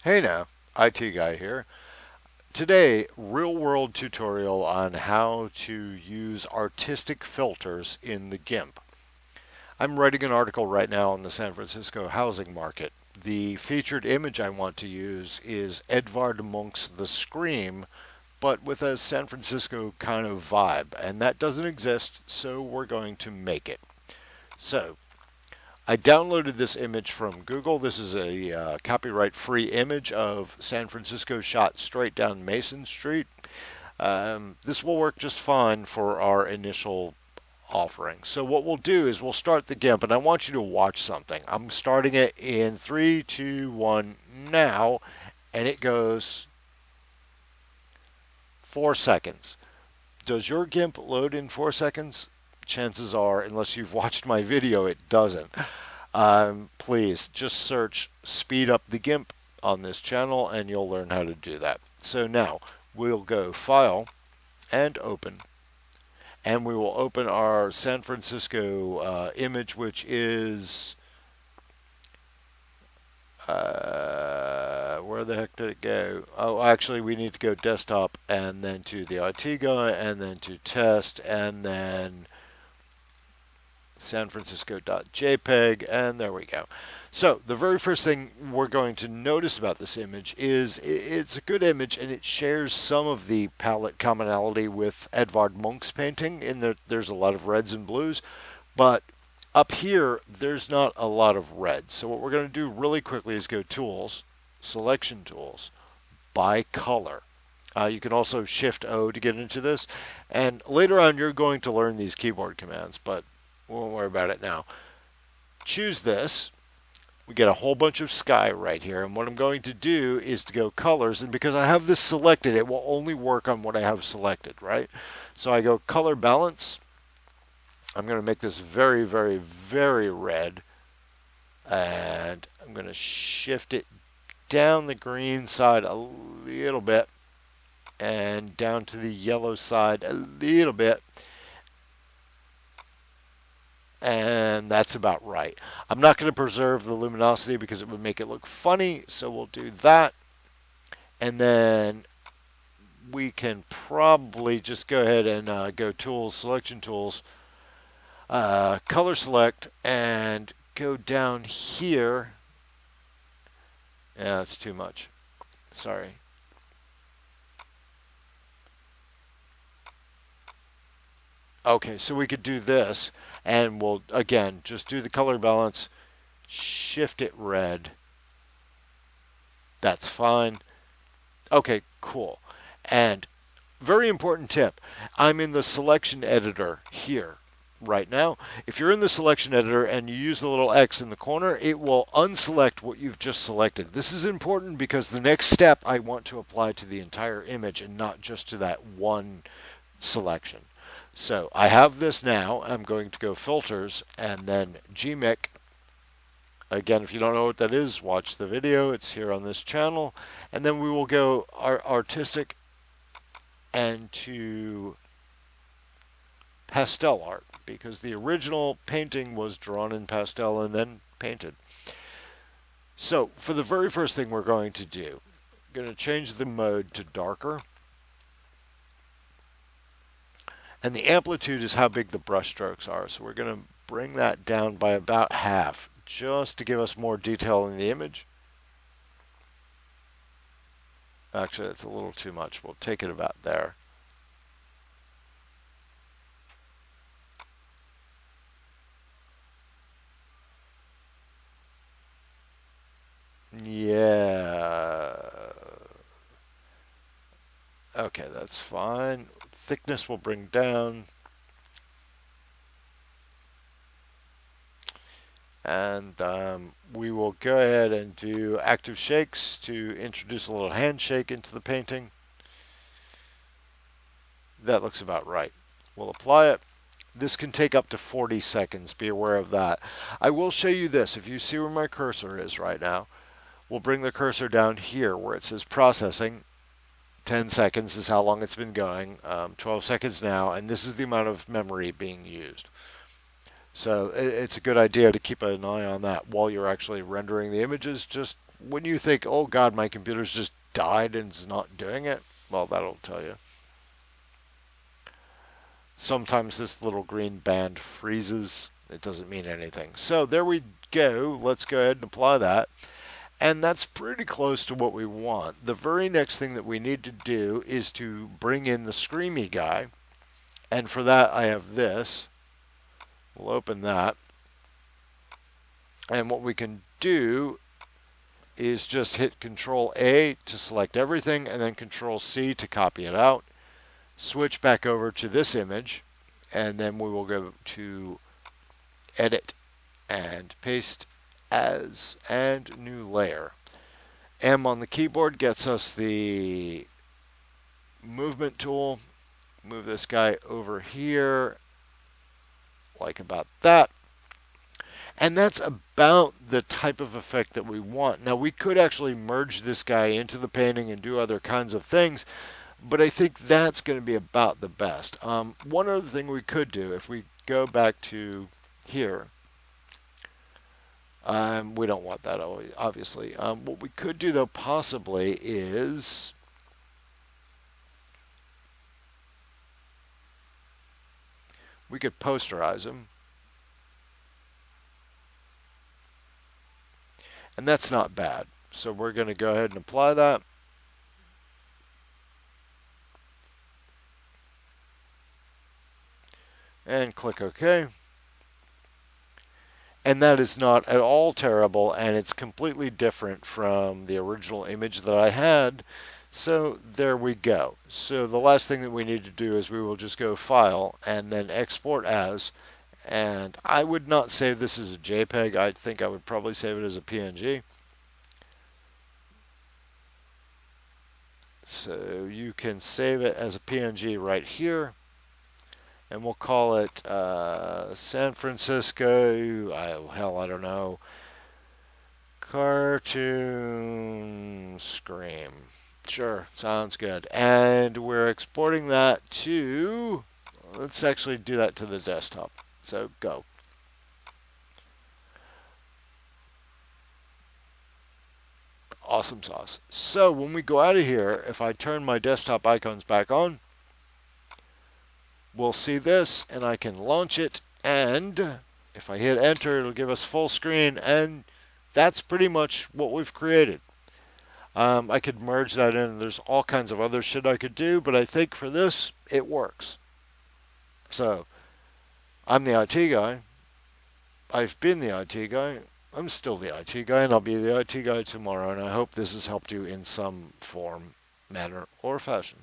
Hey now, IT guy here. Today, real-world tutorial on how to use artistic filters in the GIMP. I'm writing an article right now on the San Francisco housing market. The featured image I want to use is Edvard Munch's The Scream, but with a San Francisco kind of vibe, and that doesn't exist, so we're going to make it. So, I downloaded this image from Google. This is a copyright-free image of San Francisco shot straight down Mason Street. This will work just fine for our initial offering. So what we'll do is we'll start the GIMP, and I want you to watch something. I'm starting it in 3, 2, 1, now, and it goes 4 seconds. Does your GIMP load in 4 seconds? Chances are, unless you've watched my video, it doesn't. Please just search speed up the GIMP on this channel and you'll learn how to do that. So now we'll go File and Open, and we will open our San Francisco image, which is where the heck did it go? Oh, actually we need to go Desktop and then to the IT guy and then to Test and then San Francisco.jpg, and there we go. So the very first thing we're going to notice about this image is it's a good image, and it shares some of the palette commonality with Edvard Munch's painting in that there's a lot of reds and blues, but up here there's not a lot of red. So what we're going to do really quickly is go Tools, Selection Tools, by color. You can also Shift O to get into this, and later on you're going to learn these keyboard commands, but we won't worry about it now. Choose this. We get a whole bunch of sky right here, and what I'm going to do is to go colors, and because I have this selected, it will only work on what I have selected, right? So I go color balance. I'm going to make this very, very, very red, and I'm going to shift it down the green side a little bit and down to the yellow side a little bit. And that's about right. I'm not going to preserve the luminosity because it would make it look funny, so we'll do that. And then we can probably just go ahead and go Tools, Selection Tools, Color Select, and go down here. Yeah, that's too much. Sorry. Okay, so we could do this, and we'll, again, just do the color balance, shift it red. That's fine. Okay, cool. And very important tip, I'm in the selection editor here right now. If you're in the selection editor and you use the little X in the corner, it will unselect what you've just selected. This is important because the next step I want to apply to the entire image and not just to that one selection. So I have this now. I'm going to go Filters and then GMIC. Again, if you don't know what that is, watch the video. It's here on this channel. And then we will go Artistic and to Pastel Art, because the original painting was drawn in pastel and then painted. So for the very first thing we're going to do, I'm going to change the mode to darker. And the amplitude is how big the brush strokes are. So we're going to bring that down by about half, just to give us more detail in the image. Actually, that's a little too much. We'll take it about there. Yeah. Okay, that's fine. Thickness will bring down. And we will go ahead and do active shakes to introduce a little handshake into the painting. That looks about right. We'll apply it. This can take up to 40 seconds. Be aware of that. I will show you this. If you see where my cursor is right now, we'll bring the cursor down here where it says processing. 10 seconds is how long it's been going, 12 seconds now, and this is the amount of memory being used. So it's a good idea to keep an eye on that while you're actually rendering the images. Just when you think, oh God, my computer's just died and it's not doing it, well, that'll tell you. Sometimes this little green band freezes. It doesn't mean anything. So there we go. Let's go ahead and apply that. And that's pretty close to what we want. The very next thing that we need to do is to bring in the screamy guy. And for that, I have this. We'll open that. And what we can do is just hit Control A to select everything, and then Control C to copy it out. Switch back over to this image, and then we will go to Edit and Paste As and New Layer. M on the keyboard gets us the movement tool. Move this guy over here, like about that. And that's about the type of effect that we want. Now, we could actually merge this guy into the painting and do other kinds of things, but I think that's going to be about the best. One other thing we could do, if we go back to here, we don't want that, obviously. What we could do, though, possibly is we could posterize him. And that's not bad. So we're going to go ahead and apply that. And click OK. And that is not at all terrible, and it's completely different from the original image that I had. So there we go. So the last thing that we need to do is we will just go File and then Export As. And I would not save this as a JPEG. I think I would probably save it as a PNG. So you can save it as a PNG right here. And we'll call it San Francisco, I don't know, Cartoon Scream. Sure, sounds good. And we're exporting that to, let's actually do that to the desktop. So go. Awesome sauce. So when we go out of here, if I turn my desktop icons back on, we'll see this, and I can launch it, and if I hit enter, it'll give us full screen, and that's pretty much what we've created. I could merge that in. There's all kinds of other shit I could do, but I think for this, it works. So I'm the IT guy. I've been the IT guy. I'm still the IT guy, and I'll be the IT guy tomorrow, and I hope this has helped you in some form, manner, or fashion.